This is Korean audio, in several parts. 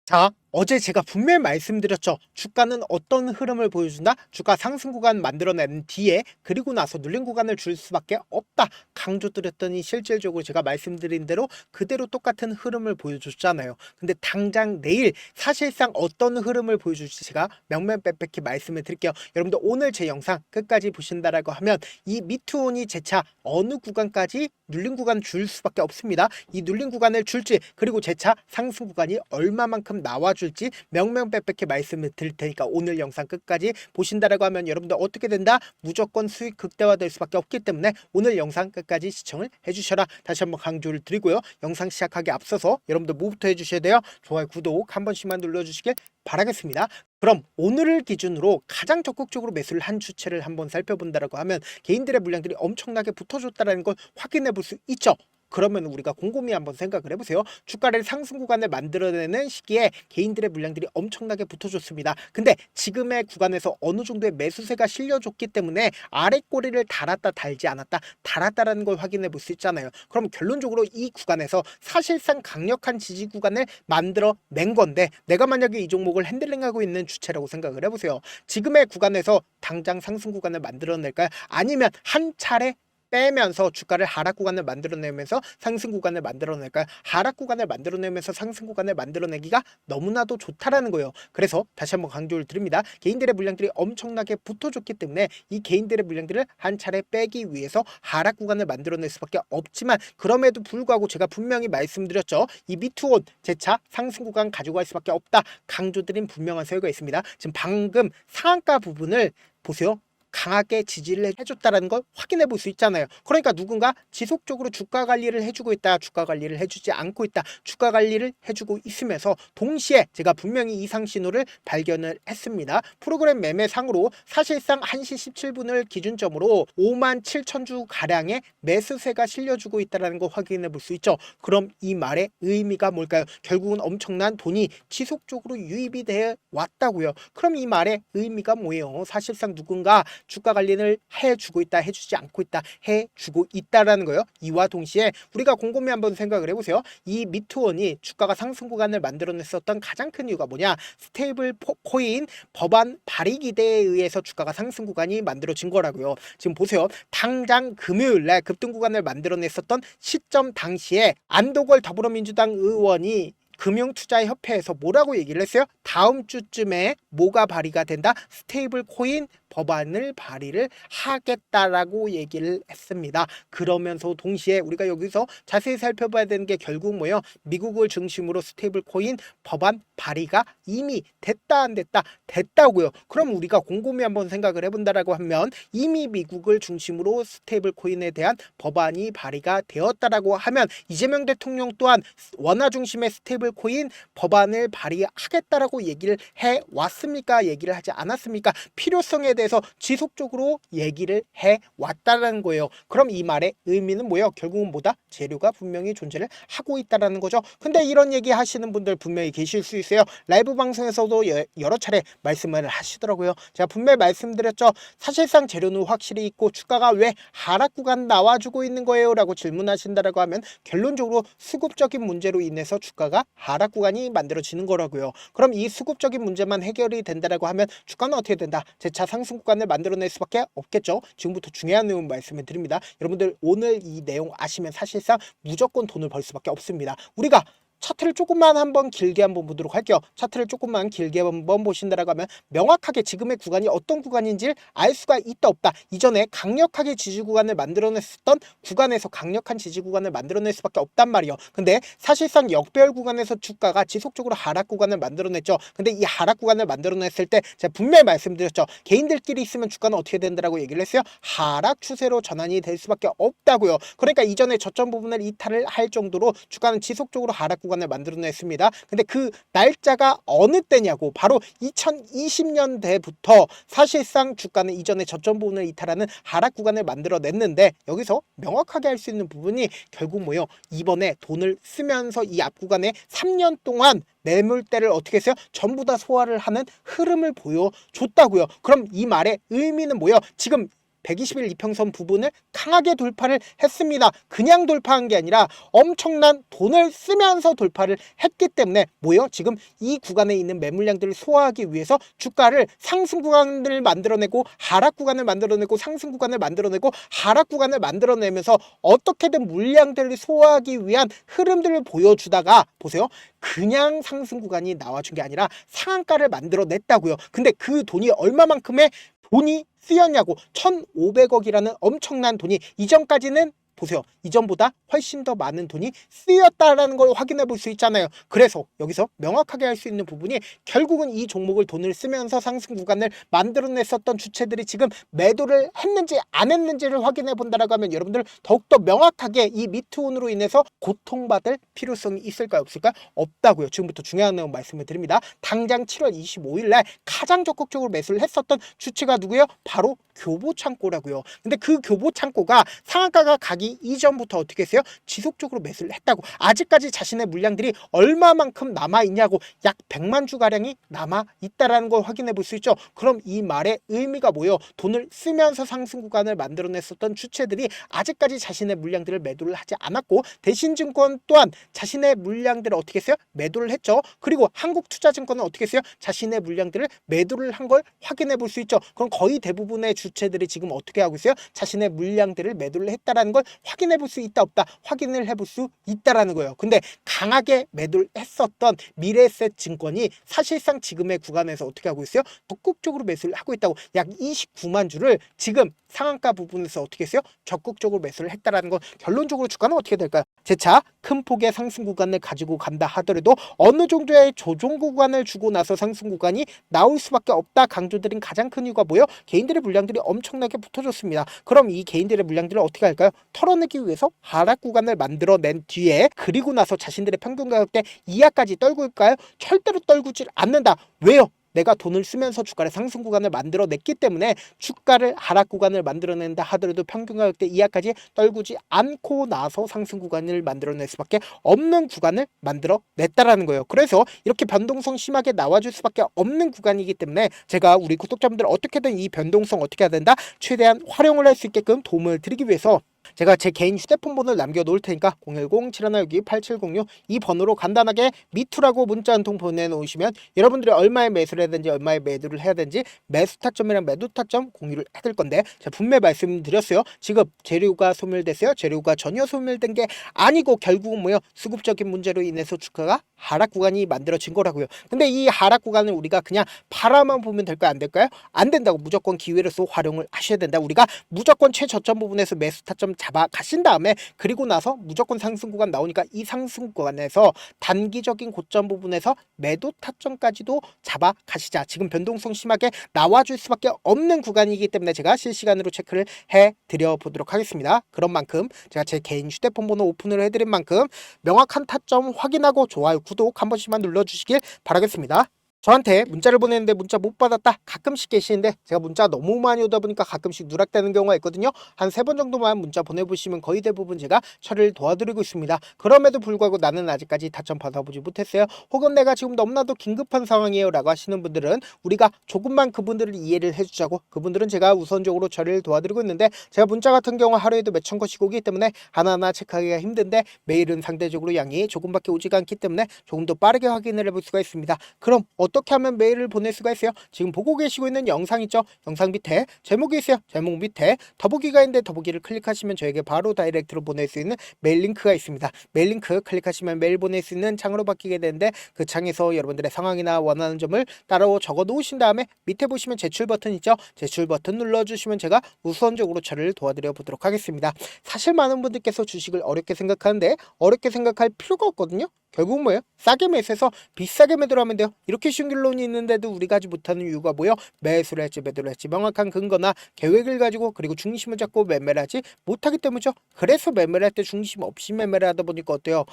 자, 어제 제가 분명히 말씀드렸죠. 주가는 어떤 흐름을 보여준다? 주가 상승 구간 만들어낸 뒤에 그리고 나서 눌린 구간을 줄 수밖에 없다. 강조드렸더니 실질적으로 제가 말씀드린 대로 그대로 똑같은 흐름을 보여줬잖아요. 근데 당장 내일 사실상 어떤 흐름을 보여줄지 제가 명명백백히 말씀을 드릴게요. 여러분들 오늘 제 영상 끝까지 보신다라고 하면 이 미투온이 재차 어느 구간까지 눌린 구간 줄 수밖에 없습니다. 이 눌린 구간을 줄지 그리고 재차 상승 구간이 얼마만큼 나와줄지 명명백백히 말씀을 드릴 테니까 오늘 영상 끝까지 보신다라고 하면 여러분들 어떻게 된다? 무조건 수익 극대화될 수밖에 없기 때문에 오늘 영상 끝까지 시청을 해주셔라. 다시 한번 강조를 드리고요. 영상 시작하기 앞서서 여러분들 뭐부터 해주셔야 돼요? 좋아요, 구독 한 번씩만 눌러주시길 바라겠습니다. 그럼 오늘을 기준으로 가장 적극적으로 매수를 한 주체를 한번 살펴본다라고 하면 개인들의 물량들이 엄청나게 붙어줬다는 걸 확인해 볼 수 있죠. 그러면 우리가 곰곰이 한번 생각을 해보세요. 주가를 상승 구간을 만들어내는 시기에 개인들의 물량들이 엄청나게 붙어줬습니다. 근데 지금의 구간에서 어느 정도의 매수세가 실려줬기 때문에 아래 꼬리를 달았다 달지 않았다 달았다라는 걸 확인해 볼 수 있잖아요. 그럼 결론적으로 이 구간에서 사실상 강력한 지지 구간을 만들어낸 건데 내가 만약에 이 종목을 핸들링하고 있는 주체라고 생각을 해보세요. 지금의 구간에서 당장 상승 구간을 만들어낼까요? 아니면 한 차례 빼면서 주가를 하락 구간을 만들어내면서 상승 구간을 만들어낼까요? 하락 구간을 만들어내면서 상승 구간을 만들어내기가 너무나도 좋다라는 거예요. 그래서 다시 한번 강조를 드립니다. 개인들의 물량들이 엄청나게 붙어줬기 때문에 이 개인들의 물량들을 한 차례 빼기 위해서 하락 구간을 만들어낼 수밖에 없지만 그럼에도 불구하고 제가 분명히 말씀드렸죠. 이 미투온 재차 상승 구간 가지고 갈 수밖에 없다. 강조드린 분명한 사유가 있습니다. 지금 방금 상한가 부분을 보세요. 강하게 지지를 해줬다는 걸 확인해 볼 수 있잖아요. 그러니까 누군가 지속적으로 주가 관리를 해주고 있다, 주가 관리를 해주지 않고 있다, 주가 관리를 해주고 있으면서 동시에 제가 분명히 이상 신호를 발견을 했습니다. 프로그램 매매상으로 사실상 1시 17분을 기준점으로 5만 7천 주 가량의 매수세가 실려주고 있다는 걸 확인해 볼 수 있죠. 그럼 이 말의 의미가 뭘까요? 결국은 엄청난 돈이 지속적으로 유입이 되어 왔다고요. 그럼 이 말의 의미가 뭐예요? 사실상 누군가 주가 관리를 해주고 있다, 해주지 않고 있다, 해주고 있다라는 거예요. 이와 동시에 우리가 곰곰이 한번 생각을 해보세요. 이 미투원이 주가가 상승 구간을 만들어냈었던 가장 큰 이유가 뭐냐? 스테이블 코인 법안 발의 기대에 의해서 주가가 상승 구간이 만들어진 거라고요. 지금 보세요. 당장 금요일날 급등 구간을 만들어냈었던 시점 당시에 안도걸 더불어민주당 의원이 금융투자협회에서 뭐라고 얘기를 했어요? 다음 주쯤에 뭐가 발의가 된다? 스테이블 코인 법안을 발의를 하겠다라고 얘기를 했습니다. 그러면서 동시에 우리가 여기서 자세히 살펴봐야 되는 게 결국 뭐예요? 미국을 중심으로 스테이블 코인 법안 발의가 이미 됐다 안 됐다? 됐다고요. 그럼 우리가 곰곰이 한번 생각을 해본다라고 하면 이미 미국을 중심으로 스테이블 코인에 대한 법안이 발의가 되었다라고 하면 이재명 대통령 또한 원화 중심의 스테이블 코인 법안을 발의하겠다라고 얘기를 해 왔습니까? 얘기를 하지 않았습니까? 필요성에 대해서 지속적으로 얘기를 해 왔다는 거예요. 그럼 이 말의 의미는 뭐예요? 결국은 뭐다? 재료가 분명히 존재를 하고 있다라는 거죠. 근데 이런 얘기 하시는 분들 분명히 계실 수 있어요. 라이브 방송에서도 여러 차례 말씀을 하시더라고요. 제가 분명히 말씀드렸죠. 사실상 재료는 확실히 있고 주가가 왜 하락 구간 나와주고 있는 거예요? 라고 질문하신다라고 하면 결론적으로 수급적인 문제로 인해서 주가가 하락 구간이 만들어지는 거라고요. 그럼 이 수급적인 문제만 해결이 된다라고 하면 주가는 어떻게 된다? 재차 상승 구간을 만들어낼 수밖에 없겠죠. 지금부터 중요한 내용 말씀을 드립니다. 여러분들 오늘 이 내용 아시면 사실상 무조건 돈을 벌 수밖에 없습니다. 우리가 차트를 조금만 한번 길게 한번 보도록 할게요. 차트를 조금만 길게 한번 보신다라고 하면 명확하게 지금의 구간이 어떤 구간인지 알 수가 있다 없다. 이전에 강력하게 지지 구간을 만들어냈었던 구간에서 강력한 지지 구간을 만들어낼 수밖에 없단 말이에요. 근데 사실상 역배열 구간에서 주가가 지속적으로 하락 구간을 만들어냈죠. 근데 이 하락 구간을 만들어냈을 때 제가 분명히 말씀드렸죠. 개인들끼리 있으면 주가는 어떻게 된다라고 얘기를 했어요. 하락 추세로 전환이 될 수밖에 없다고요. 그러니까 이전에 저점 부분을 이탈을 할 정도로 주가는 지속적으로 하락 구간을 만들어냈습니다. 근데 그 날짜가 어느 때냐고 바로 2020년대부터 사실상 주가는 이전에 저점 부분을 이탈하는 하락 구간을 만들어냈는데 여기서 명확하게 할 수 있는 부분이 결국 뭐예요? 이번에 돈을 쓰면서 이 앞 구간에 3년 동안 매물대를 어떻게 했어요? 전부 다 소화를 하는 흐름을 보여줬다고요. 그럼 이 말의 의미는 뭐예요? 지금 121 이평선 부분을 강하게 돌파를 했습니다. 그냥 돌파한 게 아니라 엄청난 돈을 쓰면서 돌파를 했기 때문에 뭐예요? 지금 이 구간에 있는 매물량들을 소화하기 위해서 주가를 상승 구간을 만들어내고 하락 구간을 만들어내고 상승 구간을 만들어내고 하락 구간을 만들어내면서 어떻게든 물량들을 소화하기 위한 흐름들을 보여주다가 보세요. 그냥 상승 구간이 나와준 게 아니라 상한가를 만들어냈다고요. 근데 그 돈이 얼마만큼의 돈이 쓰였냐고. 1,500억이라는 엄청난 돈이 이전까지는 보세요. 이전보다 훨씬 더 많은 돈이 쓰였다라는 걸 확인해 볼 수 있잖아요. 그래서 여기서 명확하게 할 수 있는 부분이 결국은 이 종목을 돈을 쓰면서 상승 구간을 만들어냈었던 주체들이 지금 매도를 했는지 안 했는지를 확인해 본다라고 하면 여러분들 더욱더 명확하게 이 미투온으로 인해서 고통받을 필요성이 있을까요? 없을까요? 없다고요. 지금부터 중요한 내용 말씀을 드립니다. 당장 7월 25일 날 가장 적극적으로 매수를 했었던 주체가 누구예요? 바로 교보창고라고요. 근데 그 교보창고가 상한가가 가기 이전부터 어떻게 했어요? 지속적으로 매수를 했다고. 아직까지 자신의 물량들이 얼마만큼 남아있냐고. 약 100만 주가량이 남아있다라는 걸 확인해 볼 수 있죠. 그럼 이 말의 의미가 뭐예요? 돈을 쓰면서 상승 구간을 만들어냈었던 주체들이 아직까지 자신의 물량들을 매도를 하지 않았고 대신증권 또한 자신의 물량들을 어떻게 했어요? 매도를 했죠. 그리고 한국투자증권은 어떻게 했어요? 자신의 물량들을 매도를 한 걸 확인해 볼 수 있죠. 그럼 거의 대부분의 주체들이 지금 어떻게 하고 있어요? 자신의 물량들을 매도를 했다라는 걸 확인해 볼 수 있다 없다? 확인을 해볼 수 있다라는 거예요. 근데 강하게 매도를 했었던 미래에셋 증권이 사실상 지금의 구간에서 어떻게 하고 있어요? 적극적으로 매수를 하고 있다고. 약 29만 주를 지금 상한가 부분에서 어떻게 했어요? 적극적으로 매수를 했다라는 건 결론적으로 주가는 어떻게 될까요? 재차 큰 폭의 상승 구간을 가지고 간다 하더라도 어느 정도의 조정 구간을 주고 나서 상승 구간이 나올 수밖에 없다 강조드린 가장 큰 이유가 뭐예요? 개인들의 물량들이 엄청나게 붙어줬습니다. 그럼 이 개인들의 물량들을 어떻게 할까요? 털어내기 위해서 하락 구간을 만들어낸 뒤에 그리고 나서 자신들의 평균 가격대 이하까지 떨굴까요? 절대로 떨구질 않는다. 왜요? 내가 돈을 쓰면서 주가를 상승 구간을 만들어냈기 때문에 주가를 하락 구간을 만들어낸다 하더라도 평균 가격대 이하까지 떨구지 않고 나서 상승 구간을 만들어낼 수밖에 없는 구간을 만들어냈다라는 거예요. 그래서 이렇게 변동성 심하게 나와줄 수밖에 없는 구간이기 때문에 제가 우리 구독자분들 어떻게든 이 변동성 어떻게 해야 된다? 최대한 활용을 할 수 있게끔 도움을 드리기 위해서 제가 제 개인 휴대폰 번호를 남겨놓을 테니까 010-7162-8706 이 번호로 간단하게 미투라고 문자 한 통 보내놓으시면 여러분들이 얼마에 매수를 해야 되는지 얼마에 매도를 해야 되는지 매수 타점이랑 매도 타점 공유를 해드릴 건데 제가 분명히 말씀드렸어요. 지금 재료가 소멸됐어요. 재료가 전혀 소멸된 게 아니고 결국은 뭐예요? 수급적인 문제로 인해서 주가가 하락 구간이 만들어진 거라고요. 근데 이 하락 구간을 우리가 그냥 바라만 보면 될까요? 안 될까요? 안 된다고. 무조건 기회로서 활용을 하셔야 된다. 우리가 무조건 최저점 부분에서 매수 타점 잡아 가신 다음에 그리고 나서 무조건 상승 구간 나오니까 이 상승 구간에서 단기적인 고점 부분에서 매도 타점까지도 잡아 가시자. 지금 변동성 심하게 나와줄 수밖에 없는 구간이기 때문에 제가 실시간으로 체크를 해 드려 보도록 하겠습니다. 그런 만큼 제가 제 개인 휴대폰 번호 오픈을 해드린 만큼 명확한 타점 확인하고 좋아요 구독 한 번씩만 눌러주시길 바라겠습니다. 저한테 문자를 보냈는데 문자 못 받았다 가끔씩 계시는데 제가 문자 너무 많이 오다 보니까 가끔씩 누락되는 경우가 있거든요. 한 3번 정도만 문자 보내보시면 거의 대부분 제가 처리를 도와드리고 있습니다. 그럼에도 불구하고 나는 아직까지 타점 받아보지 못했어요. 혹은 내가 지금 너무나도 긴급한 상황이에요 라고 하시는 분들은 우리가 조금만 그분들을 이해를 해주자고 그분들은 제가 우선적으로 처리를 도와드리고 있는데 제가 문자 같은 경우 하루에도 몇천 건씩 오기 때문에 하나하나 체크하기가 힘든데 메일은 상대적으로 양이 조금밖에 오지가 않기 때문에 조금 더 빠르게 확인을 해볼 수가 있습니다. 그럼 어떻게 하면 메일을 보낼 수가 있어요? 지금 보고 계시고 있는 영상 있죠? 영상 밑에 제목이 있어요. 제목 밑에 더보기가 있는데 더보기를 클릭하시면 저에게 바로 다이렉트로 보낼 수 있는 메일 링크가 있습니다. 메일 링크 클릭하시면 메일 보낼 수 있는 창으로 바뀌게 되는데 그 창에서 여러분들의 상황이나 원하는 점을 따로 적어 놓으신 다음에 밑에 보시면 제출 버튼 있죠? 제출 버튼 눌러주시면 제가 우선적으로 처리를 도와드려 보도록 하겠습니다. 사실 많은 분들께서 주식을 어렵게 생각하는데 어렵게 생각할 필요가 없거든요. 결국 뭐예요? 싸게 매수해서 비싸게 매도를 하면 돼요. 이렇게 쉬운 결론이 있는데도 우리가 하지 못하는 이유가 뭐예요? 매수를 할지 매도를 할지 명확한 근거나 계획을 가지고 그리고 중심을 잡고 매매를 하지 못하기 때문이죠. 그래서 매매를 할 때 중심 없이 매매를 하다 보니까 어때요?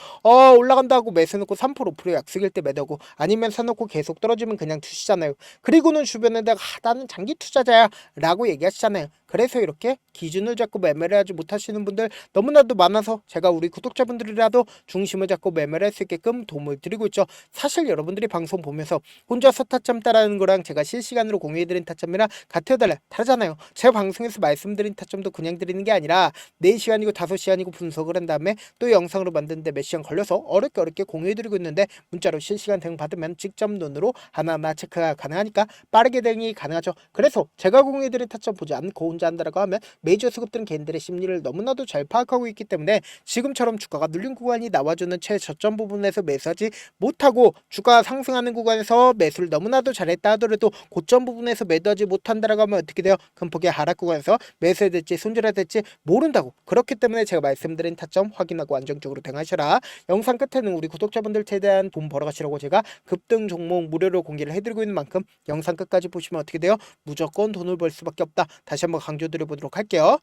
올라간다고 매수 놓고 3% 5% 약속일 때 매도고 아니면 사놓고 계속 떨어지면 그냥 투시잖아요. 그리고는 주변에다가 나는 장기 투자자야 라고 얘기하시잖아요. 그래서 이렇게 기준을 잡고 매매를 하지 못하시는 분들 너무나도 많아서 제가 우리 구독자분들이라도 중심을 잡고 매매를 할 수 있게 되게끔 도움을 드리고 있죠. 사실 여러분들이 방송 보면서 혼자서 타점 따라하는 거랑 제가 실시간으로 공유해드린 타점이랑 같아요 달라요? 다르잖아요. 제 방송에서 말씀드린 타점도 그냥 드리는 게 아니라 4시간이고 5시간이고 분석을 한 다음에 또 영상으로 만드는데 몇 시간 걸려서 어렵게 공유해드리고 있는데 문자로 실시간 대응 받으면 직접 눈으로 하나하나 체크가 가능하니까 빠르게 대응이 가능하죠. 그래서 제가 공유해드린 타점 보지 않고 혼자 한다라고 하면 메이저 수급들은 개인들의 심리를 너무나도 잘 파악하고 있기 때문에 지금처럼 주가가 눌린 구간이 나와주는 최저점 부분에서 매수하지 못하고 주가 상승하는 구간에서 매수를 너무나도 잘했다 하더라도 고점 부분에서 매도하지 못한다라고 하면 어떻게 돼요? 큰 폭의 하락 구간에서 매수해야 될지 손절해야 될지 모른다고. 그렇기 때문에 제가 말씀드린 타점 확인하고 안정적으로 대응하셔라. 영상 끝에는 우리 구독자분들 최대한 돈 벌어가시라고 제가 급등 종목 무료로 공개를 해드리고 있는 만큼 영상 끝까지 보시면 어떻게 돼요? 무조건 돈을 벌 수밖에 없다. 다시 한번 강조드려보도록 할게요.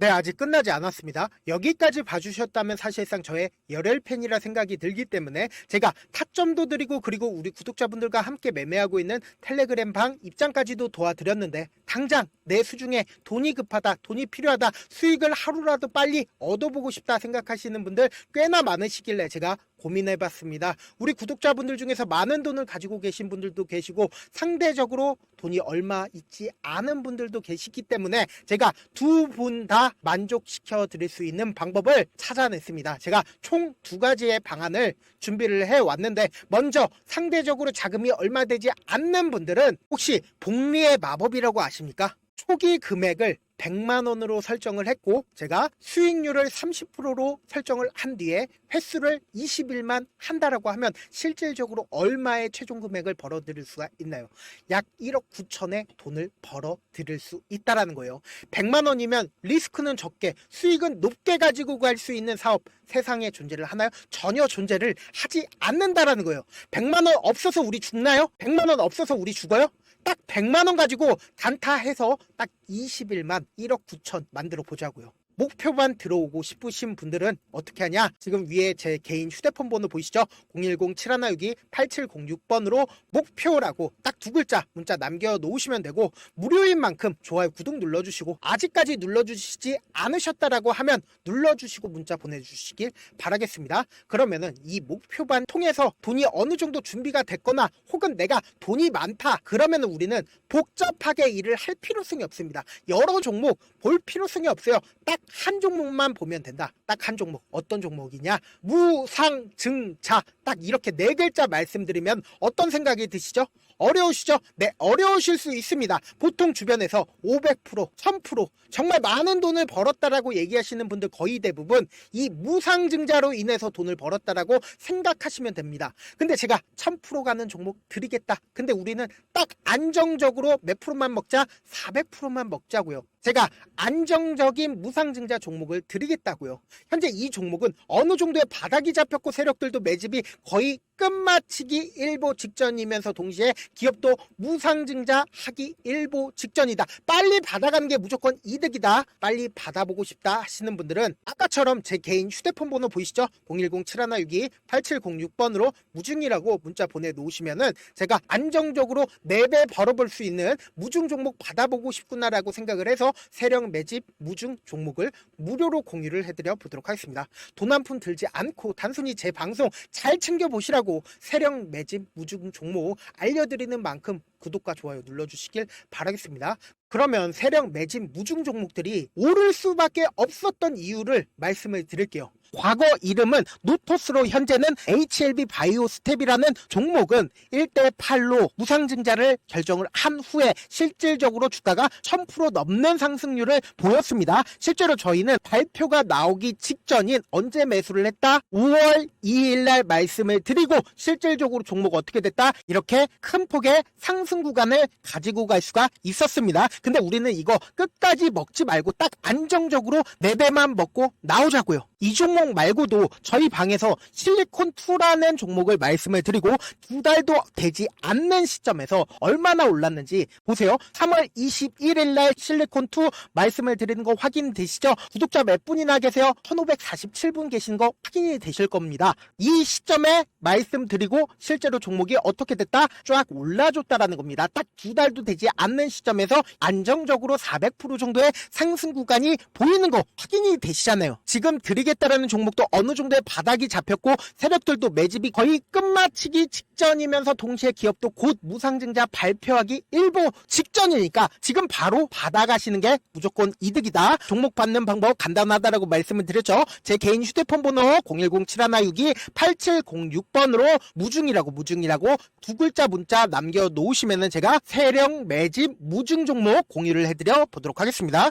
네, 아직 끝나지 않았습니다. 여기까지 봐주셨다면 사실상 저의 열혈 팬이라 생각이 들기 때문에 제가 타점도 드리고 그리고 우리 구독자분들과 함께 매매하고 있는 텔레그램 방 입장까지도 도와드렸는데 당장 내 수중에 돈이 급하다, 돈이 필요하다, 수익을 하루라도 빨리 얻어보고 싶다 생각하시는 분들 꽤나 많으시길래 제가 고민해봤습니다. 우리 구독자분들 중에서 많은 돈을 가지고 계신 분들도 계시고 상대적으로 돈이 얼마 있지 않은 분들도 계시기 때문에 제가 두 분 다 만족시켜 드릴 수 있는 방법을 찾아냈습니다. 제가 총 2가지의 방안을 준비를 해왔는데 먼저 상대적으로 자금이 얼마 되지 않는 분들은 혹시 복리의 마법이라고 아십니까? 초기 금액을 100만원으로 설정을 했고 제가 수익률을 30%로 설정을 한 뒤에 횟수를 20일만 한다라고 하면 실질적으로 얼마의 최종 금액을 벌어들일 수가 있나요? 약 1억 9천의 돈을 벌어들일 수 있다라는 거예요. 100만원이면 리스크는 적게 수익은 높게 가지고 갈 수 있는 사업 세상에 존재를 하나요? 전혀 존재를 하지 않는다라는 거예요. 100만원 없어서 우리 죽나요? 100만원 없어서 우리 죽어요? 딱 100만원 가지고 단타해서 딱 20일만 1억 9천 만들어 보자고요. 목표만 들어오고 싶으신 분들은 어떻게 하냐? 지금 위에 제 개인 휴대폰 번호 보이시죠? 010-7162-8706번으로 목표라고 딱 2글자 문자 남겨놓으시면 되고 무료인 만큼 좋아요 구독 눌러주시고 아직까지 눌러주시지 않으셨다라고 하면 눌러주시고 문자 보내주시길 바라겠습니다. 그러면은 이 목표반 통해서 돈이 어느 정도 준비가 됐거나 혹은 내가 돈이 많다 그러면은 우리는 복잡하게 일을 할 필요성이 없습니다. 여러 종목 볼 필요성이 없어요. 딱 한 종목만 보면 된다. 딱 한 종목. 어떤 종목이냐? 무상증자. 딱 이렇게 4글자 말씀드리면 어떤 생각이 드시죠? 어려우시죠? 네, 어려우실 수 있습니다. 보통 주변에서 500%, 1000% 정말 많은 돈을 벌었다라고 얘기하시는 분들 거의 대부분 이 무상증자로 인해서 돈을 벌었다라고 생각하시면 됩니다. 근데 제가 1000% 가는 종목 드리겠다. 근데 우리는 딱 안정적으로 몇 프로만 먹자? 400%만 먹자고요. 제가 안정적인 무상증자 종목을 드리겠다고요. 현재 이 종목은 어느 정도의 바닥이 잡혔고 세력들도 매집이 거의 끝마치기 일보 직전이면서 동시에 기업도 무상증자 하기 일보 직전이다. 빨리 받아가는 게 무조건 이득이다. 빨리 받아보고 싶다 하시는 분들은 아까처럼 제 개인 휴대폰 번호 보이시죠? 010-7162-8706번으로 무중이라고 문자 보내놓으시면은 제가 안정적으로 4배 벌어볼 수 있는 무중 종목 받아보고 싶구나라고 생각을 해서 세력 매집 무중 종목을 무료로 공유를 해드려 보도록 하겠습니다. 돈 한 푼 들지 않고 단순히 제 방송 잘 챙겨보시라고 세력 매집 무중 종목 알려드리는 만큼 구독과 좋아요 눌러주시길 바라겠습니다. 그러면 세력 매집 무중 종목들이 오를 수밖에 없었던 이유를 말씀을 드릴게요. 과거 이름은 노토스로 현재는 HLB 바이오스텝이라는 종목은 1대8로 무상증자를 결정을 한 후에 실질적으로 주가가 1000% 넘는 상승률을 보였습니다. 실제로 저희는 발표가 나오기 직전인 언제 매수를 했다? 5월 2일날 말씀을 드리고 실질적으로 종목 어떻게 됐다? 이렇게 큰 폭의 상승 구간을 가지고 갈 수가 있었습니다. 근데 우리는 이거 끝까지 먹지 말고 딱 안정적으로 4배만 먹고 나오자고요. 이 종목 말고도 저희 방에서 실리콘2라는 종목을 말씀을 드리고 2달도 되지 않는 시점에서 얼마나 올랐는지 보세요. 3월 21일 날 실리콘2 말씀을 드리는 거 확인되시죠? 구독자 몇 분이나 계세요? 1547분 계신 거 확인이 되실 겁니다. 이 시점에 말씀드리고 실제로 종목이 어떻게 됐다? 쫙 올라줬다라는 겁니다. 딱 2달도 되지 않는 시점에서 안정적으로 400% 정도의 상승 구간이 보이는 거 확인이 되시잖아요. 지금 드리겠습니다. 빠지겠다라는 종목도 어느 정도의 바닥이 잡혔고 세력들도 매집이 거의 끝마치기 직전이면서 동시에 기업도 곧 무상증자 발표하기 일보 직전이니까 지금 바로 받아가시는 게 무조건 이득이다. 종목 받는 방법 간단하다라고 말씀을 드렸죠. 제 개인 휴대폰 번호 010-7162-8706번으로 무중이라고 두 글자 문자 남겨놓으시면은 제가 세력 매집 무중 종목 공유를 해드려 보도록 하겠습니다.